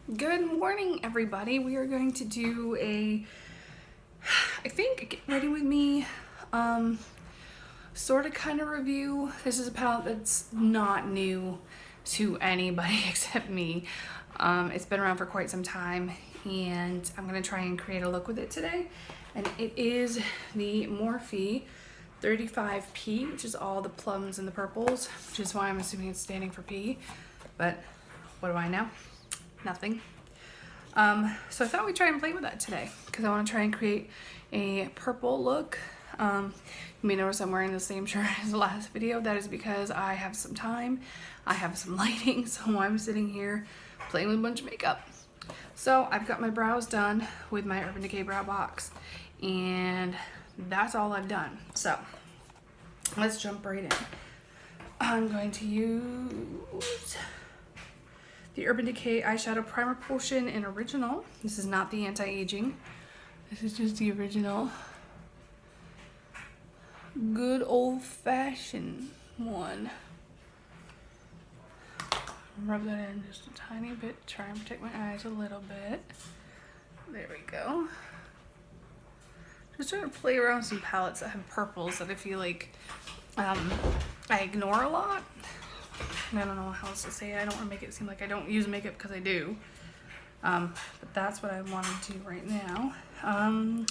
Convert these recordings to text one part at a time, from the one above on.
Good morning, everybody. We are going to do I think, get ready with me, sort of kind of review. This is a palette that's not new to anybody except me. It's been around for quite some time, and I'm going to try and create a look with it today. And it is the Morphe 35P, which is all the plums and the purples, which is why I'm assuming it's standing for P. But what do I know? Nothing. So I thought we'd try and play with that today because I want to try and create a purple look. You may notice I'm wearing the same shirt as the last video. That is because I have some time, I have some lighting, so I'm sitting here playing with a bunch of makeup. So I've got my brows done with my Urban Decay brow box, and that's all I've done. So let's jump right in. I'm going to use the Urban Decay Eyeshadow Primer Potion in Original. This is not the anti-aging. This is just the original. Good old-fashioned one. Rub that in just a tiny bit. Try and protect my eyes a little bit. There we go. Just trying to play around with some palettes that have purples that I feel like I ignore a lot. I don't know how else to say it. I don't want to make it seem like I don't use makeup because I do. But that's what I want to do right now. What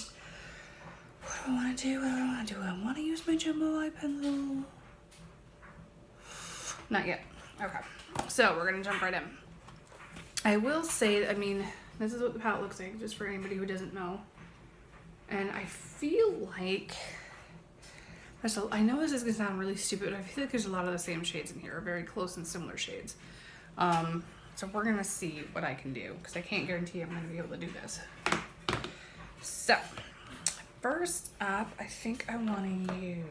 do I want to do? What do I want to do? I want to use my jumbo eye pencil. Not yet. Okay. So we're going to jump right in. I will say, I mean, this is what the palette looks like, just for anybody who doesn't know. And I feel like... I know this is going to sound really stupid, but I feel like there's a lot of the same shades in here, or very close and similar shades. So we're going to see what I can do, because I can't guarantee I'm going to be able to do this. So, first up, I think I want to use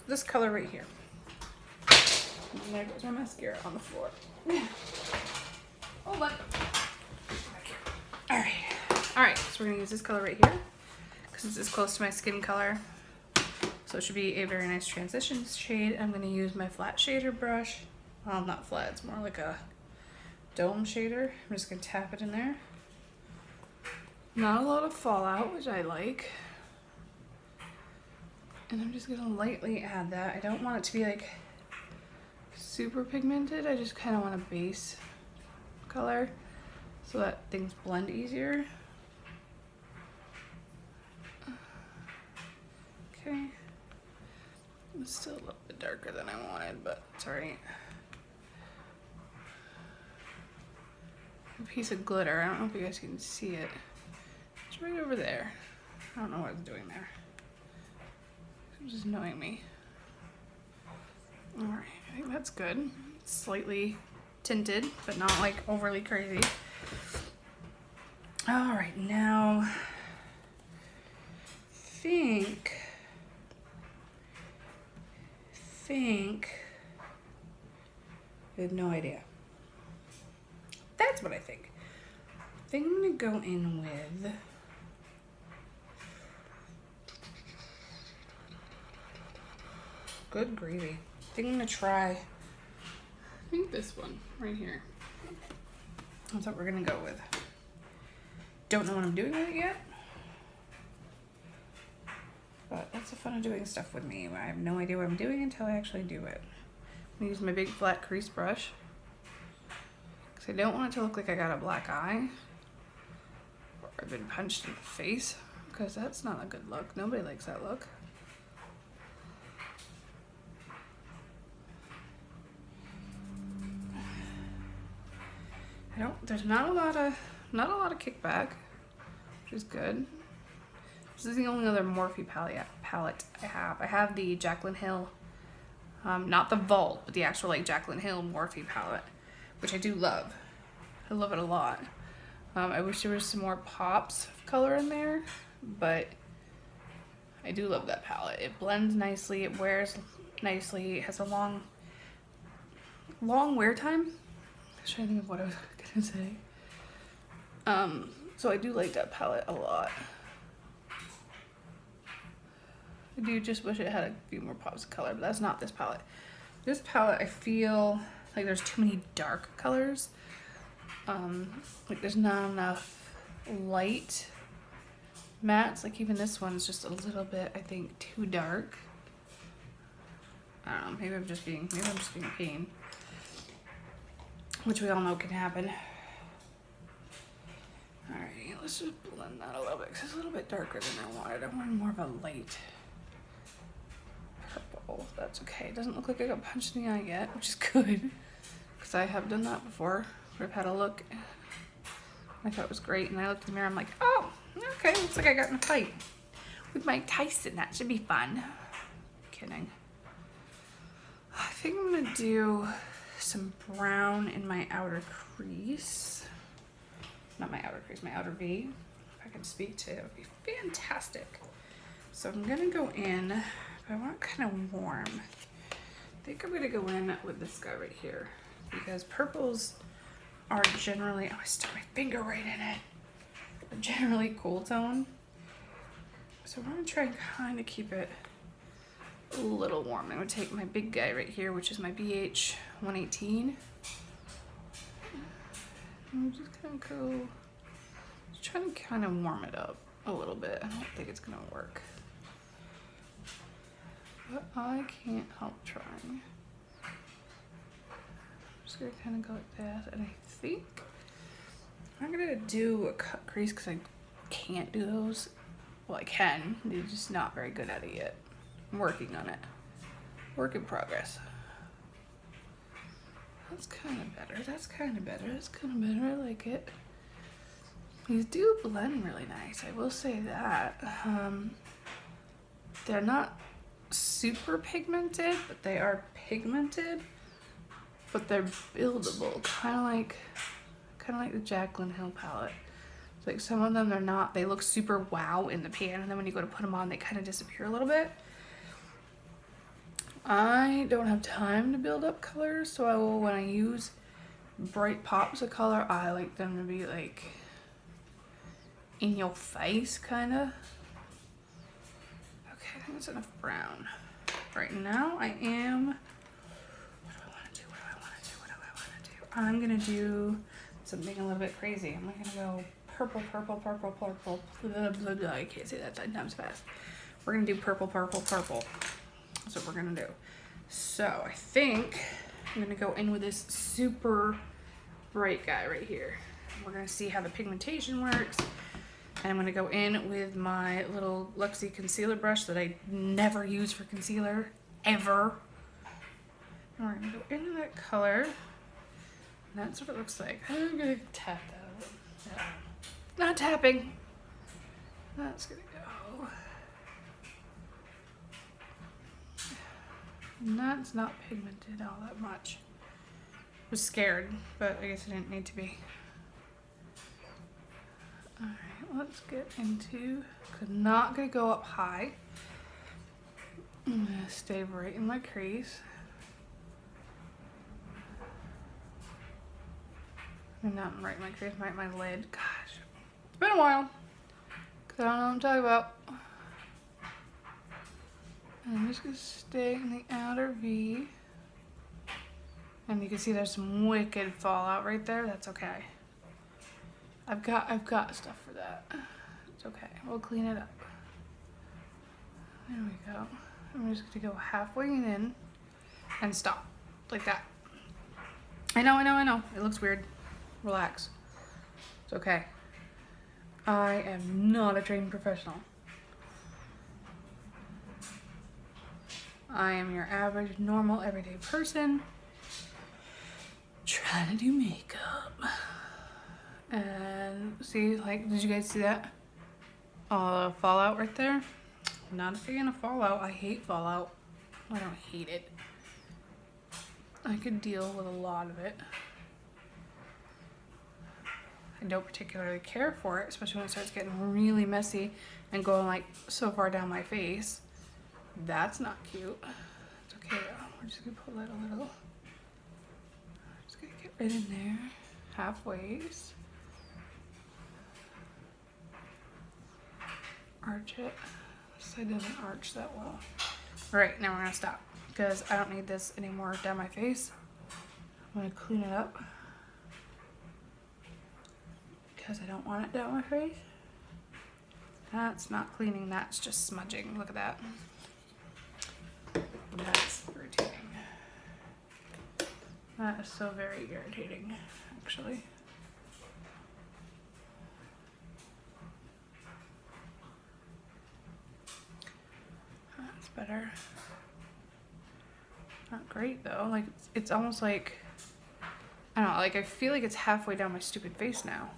this color right here. And there goes my mascara on the floor. Hold on. Alright, so we're going to use this color right here, because it's close to my skin color. So it should be a very nice transition shade. I'm going to use my flat shader brush. Well, not flat, it's more like a dome shader. I'm just going to tap it in there. Not a lot of fallout, which I like. And I'm just going to lightly add that. I don't want it to be like super pigmented. I just kind of want a base color so that things blend easier. Okay. It's still a little bit darker than I wanted, but it's alright. A piece of glitter. I don't know if you guys can see it. It's right over there. I don't know what it's doing there. It's just annoying me. Alright, I think that's good. It's slightly tinted, but not like overly crazy. Alright, now I have no idea. That's what I think. I think I'm gonna go in with good gravy. I think I'm gonna try this one right here. That's what we're gonna go with. Don't know what I'm doing with it yet. But that's the fun of doing stuff with me. I have no idea what I'm doing until I actually do it. I'm gonna use my big flat crease brush, because I don't want it to look like I got a black eye or I've been punched in the face, because that's not a good look. Nobody likes that look. There's not a lot of kickback, which is good. This is the only other Morphe palette I have. I have the Jaclyn Hill, not the Vault, but the actual like Jaclyn Hill Morphe palette, which I do love. I love it a lot. I wish there was some more pops of color in there, but I do love that palette. It blends nicely, it wears nicely, it has a long wear time. I was trying to think of what I was gonna say. So I do like that palette a lot. I do just wish it had a few more pops of color, but that's not this palette. This palette, I feel like there's too many dark colors like there's not enough light mattes. Like even this one's just a little bit, I think, too dark. I don't know, maybe I'm just being a pain. Which we all know can happen. Alright, let's just blend that a little bit because it's a little bit darker than I wanted. I wanted more of a light purple. That's okay. It doesn't look like I got punched in the eye yet, which is good. Because I have done that before. I've had a look. I thought it was great. And I looked in the mirror. I'm like, oh, okay. Looks like I got in a fight with Mike Tyson. That should be fun. Kidding. I think I'm going to do some brown in my outer crease. Not my outer crease, my outer V. If I could speak to it, it would be fantastic. So I'm gonna go in, but I want it kind of warm. I think I'm gonna go in with this guy right here because purples are generally, oh, I stuck my finger right in it. They're generally cool tone. So I'm gonna try and kind of keep it a little warm. I'm gonna take my big guy right here, which is my BH 118. I'm just gonna go, just trying to kind of warm it up a little bit. I don't think it's gonna work, but I can't help trying. I'm just gonna kind of go like that, and I think I'm gonna do a cut crease because I can't do those. Well, I can, I'm just not very good at it yet. I'm working on it. Work in progress. That's kind of better. That's kind of better. That's kind of better. I like it. These do blend really nice. I will say that. They're not super pigmented, but they are pigmented. But they're buildable, kind of like the Jaclyn Hill palette. It's like some of them they're not. They look super wow in the pan, and then when you go to put them on, they kind of disappear a little bit. I don't have time to build up colors, so when I use bright pops of color, I like them to be like in your face, kind of. Okay, I think that's enough brown. Right now, I am. What do I want to do? What do I want to do? What do I want to do? I'm gonna do something a little bit crazy. I'm gonna go purple, purple, purple, purple. Blah, blah, blah. I can't say that 10 times fast. We're gonna do purple, purple, purple. That's what we're gonna do. So I think I'm gonna go in with this super bright guy right here. We're gonna see how the pigmentation works. And I'm gonna go in with my little Luxie concealer brush that I never use for concealer, ever. And we're gonna go into that color. And that's what it looks like. I'm gonna tap that a little. No, not tapping. That's gonna go. And that's not pigmented all that much. I was scared, but I guess I didn't need to be. Alright, let's get into, not gonna go up high. I'm gonna stay right in my crease. I'm not right in my crease, right in my lid. Gosh, it's been a while. Cause I don't know what I'm talking about. And I'm just gonna stay in the outer V. And you can see there's some wicked fallout right there. That's okay. I've got stuff for that. It's okay. We'll clean it up. There we go. I'm just gonna go halfway in and stop. Like that. I know. It looks weird. Relax. It's okay. I am not a trained professional. I am your average, normal, everyday person trying to do makeup. And see, like, did you guys see that? Fallout right there? Not a fan of fallout. I hate fallout. I don't hate it. I could deal with a lot of it. I don't particularly care for it, especially when it starts getting really messy and going like so far down my face. That's not cute. It's okay though. We're just gonna pull that a little. Just gonna get right in there. Halfways. Arch it. This side doesn't arch that well. Alright, now we're gonna stop because I don't need this anymore down my face. I'm gonna clean it up. because I don't want it down my face. That's not cleaning, that's just smudging. Look at that. That's irritating. That is so very irritating, actually. That's better. Not great though. Like it's almost like, I don't know, like I feel like it's halfway down my stupid face now.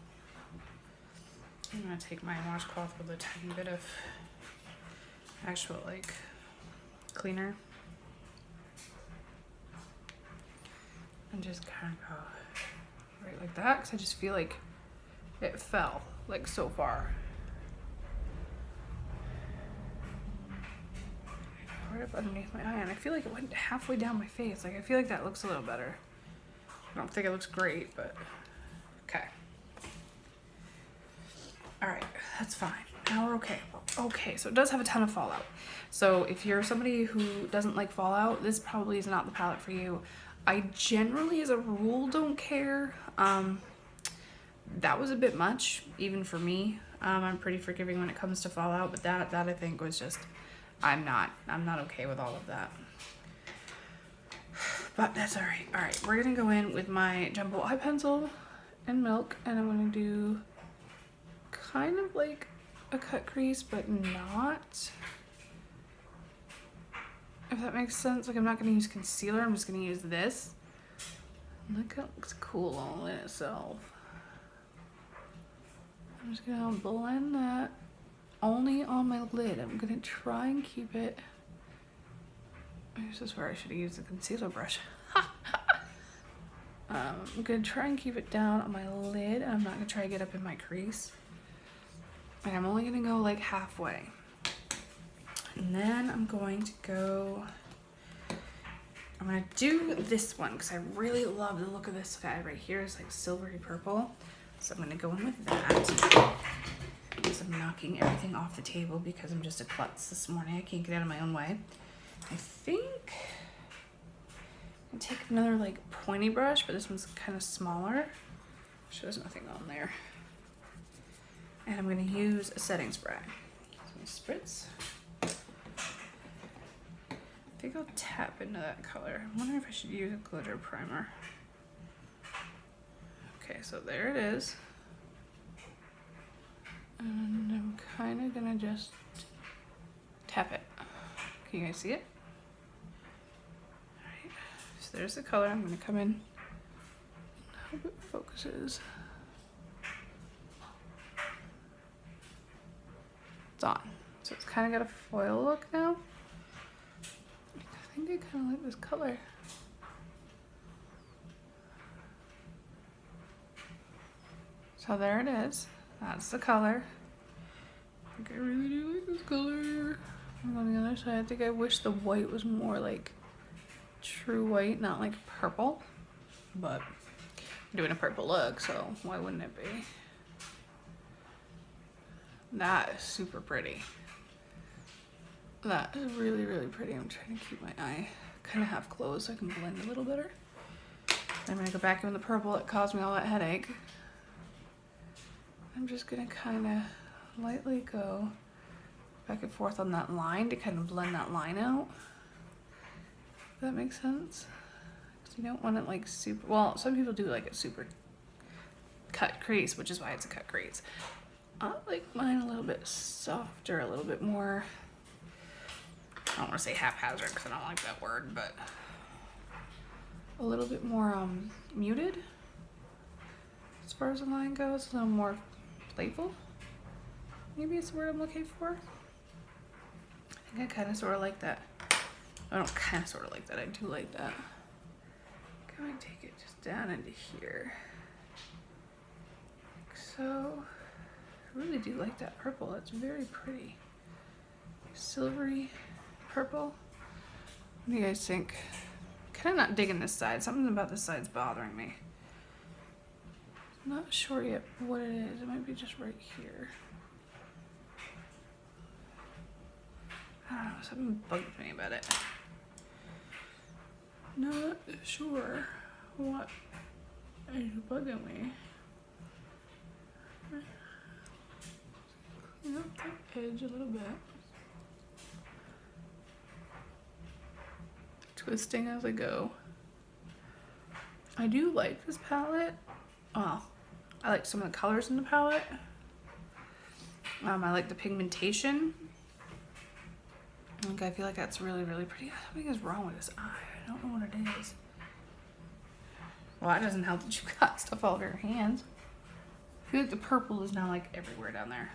I'm gonna take my washcloth with a tiny bit of actual like cleaner and just kind of go right like that, because I just feel like it fell like so far. Right up underneath my eye, and I feel like it went halfway down my face. Like I feel like that looks a little better. I don't think it looks great, but okay. All right, that's fine. Now we're okay. Okay, so it does have a ton of fallout. So if you're somebody who doesn't like fallout, this probably is not the palette for you. I generally, as a rule, don't care. That was a bit much, even for me. I'm pretty forgiving when it comes to fallout, but that I think was just, I'm not okay with all of that. But that's all right. All right, we're gonna go in with my jumbo eye pencil and milk, and I'm gonna do kind of like a cut crease, but not. If that makes sense. Like I'm not gonna use concealer, I'm just gonna use this. Look, it looks cool all in itself. I'm just gonna blend that only on my lid. I'm gonna try and keep it. This is where I should have used the concealer brush. I'm gonna try and keep it down on my lid. I'm not gonna try to get up in my crease. And I'm only gonna go like halfway. And then I'm going to go, I'm gonna do this one because I really love the look of this guy right here. It's like silvery purple. So I'm gonna go in with that. Because I'm knocking everything off the table because I'm just a klutz this morning. I can't get out of my own way. I think I'm gonna take another like pointy brush, but this one's kind of smaller. So there's nothing on there. And I'm gonna use a setting spray. So spritz. I think I'll tap into that color. I'm wondering if I should use a glitter primer. Okay, so there it is. And I'm kind of gonna just tap it. Can you guys see it? Alright, so there's the color. I'm gonna come in. I hope it focuses. It's on. So it's kind of got a foil look now. I think I kind of like this color. So there it is. That's the color. I think I really do like this color. And on the other side, I think I wish the white was more like true white, not like purple. But I'm doing a purple look, so why wouldn't it be? That is super pretty. That is really, really pretty. I'm trying to keep my eye kind of half closed so I can blend a little better. I'm gonna go back in with the purple that caused me all that headache. I'm just gonna kind of lightly go back and forth on that line to kind of blend that line out. If that makes sense. Because you don't want it like super, well, some people do like a super cut crease, which is why it's a cut crease. I like mine a little bit softer, a little bit more, I don't want to say haphazard because I don't like that word, but a little bit more muted as far as the line goes, a little more playful. Maybe it's the word I'm looking for. I think I kind of sort of like that. I don't kind of sort of like that. I do like that. Can I take it just down into here? Like so. I really do like that purple. It's very pretty. Silvery purple. What do you guys think? Kind of not digging this side. Something about this side's bothering me. Not sure yet what it is. It might be just right here. I don't know. Something bugged me about it. Not sure what is bugging me. edge a little bit. Twisting as I go. I do like this palette. Oh, I like some of the colors in the palette. I like the pigmentation. I feel like that's really, really pretty. Something is wrong with this eye. I don't know what it is. Well, that doesn't help that you got stuff all over your hands. I feel like the purple is now like everywhere down there.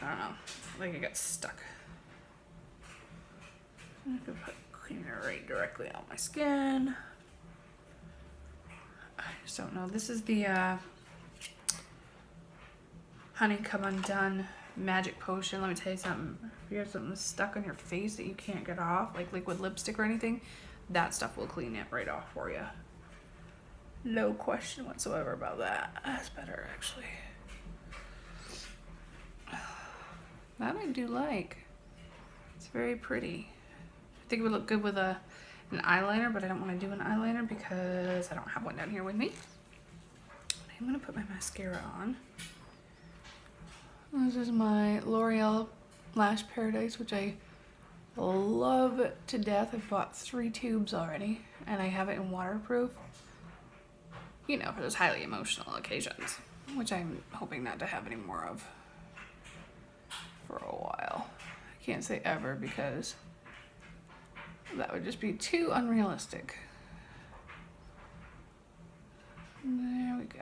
I don't know. Like it got stuck. I could put cleaner right directly on my skin. I just don't know. This is the Honey Come Undone Magic Potion. Let me tell you something. If you have something stuck on your face that you can't get off, like liquid lipstick or anything, that stuff will clean it right off for you. No question whatsoever about that. That's better, actually. That I do like. It's very pretty. I think it would look good with an eyeliner, but I don't want to do an eyeliner because I don't have one down here with me. I'm going to put my mascara on. This is my L'Oreal Lash Paradise, which I love to death. I've bought 3 tubes already, and I have it in waterproof. You know, for those highly emotional occasions, which I'm hoping not to have any more of for a while. I can't say ever because that would just be too unrealistic. There we go.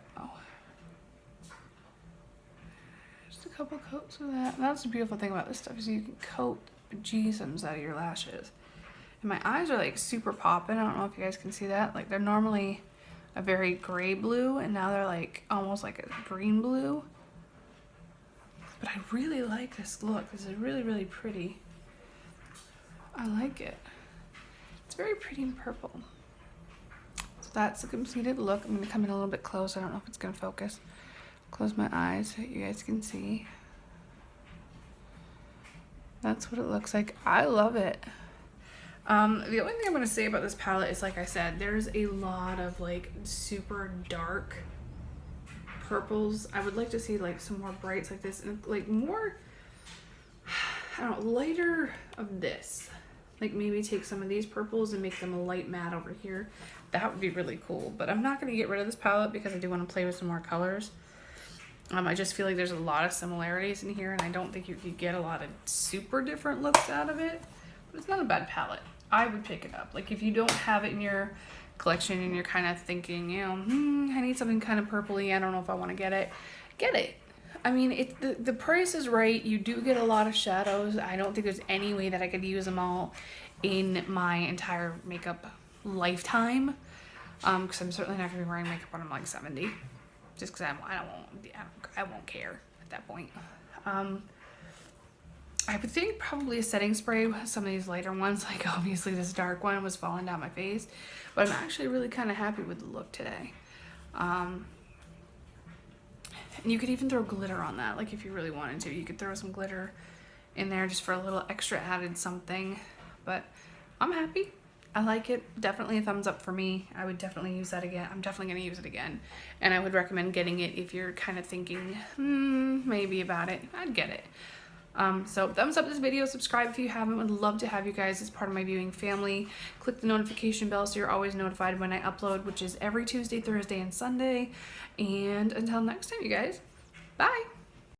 Just a couple coats of that. And that's the beautiful thing about this stuff is you can coat bejesus out of your lashes. And my eyes are like super popping. I don't know if you guys can see that. Like they're normally a very gray blue and now they're like almost like a green blue. But I really like this look. This is really, really pretty. I like it. It's very pretty and purple. So that's the completed look. I'm going to come in a little bit close. I don't know if it's going to focus. Close my eyes so you guys can see. That's what it looks like. I love it. The only thing I'm going to say about this palette is, like I said, there's a lot of like super dark purples. I would like to see like some more brights like this and like more, I don't know, lighter of this. Like maybe take some of these purples and make them a light matte over here. That would be really cool. But I'm not going to get rid of this palette because I do want to play with some more colors. I just feel like there's a lot of similarities in here and I don't think you could get a lot of super different looks out of it. But it's not a bad palette. I would pick it up. Like if you don't have it in your collection and you're kind of thinking, you know, I need something kind of purpley, I don't know if I want to get it. Get it. I mean, the price is right. You do get a lot of shadows. I don't think there's any way that I could use them all in my entire makeup lifetime. Because I'm certainly not going to be wearing makeup when I'm like 70. Just because I won't care at that point. I would think probably a setting spray with some of these lighter ones. Like obviously this dark one was falling down my face. But I'm actually really kind of happy with the look today. And you could even throw glitter on that. Like if you really wanted to, you could throw some glitter in there just for a little extra added something. But I'm happy. I like it. Definitely a thumbs up for me. I would definitely use that again. I'm definitely going to use it again. And I would recommend getting it if you're kind of thinking, maybe about it. I'd get it. So thumbs up this video, subscribe if you haven't. Would love to have you guys as part of my viewing family. Click the notification bell so you're always notified when I upload, which is every Tuesday, Thursday, and Sunday. And until next time, you guys, bye.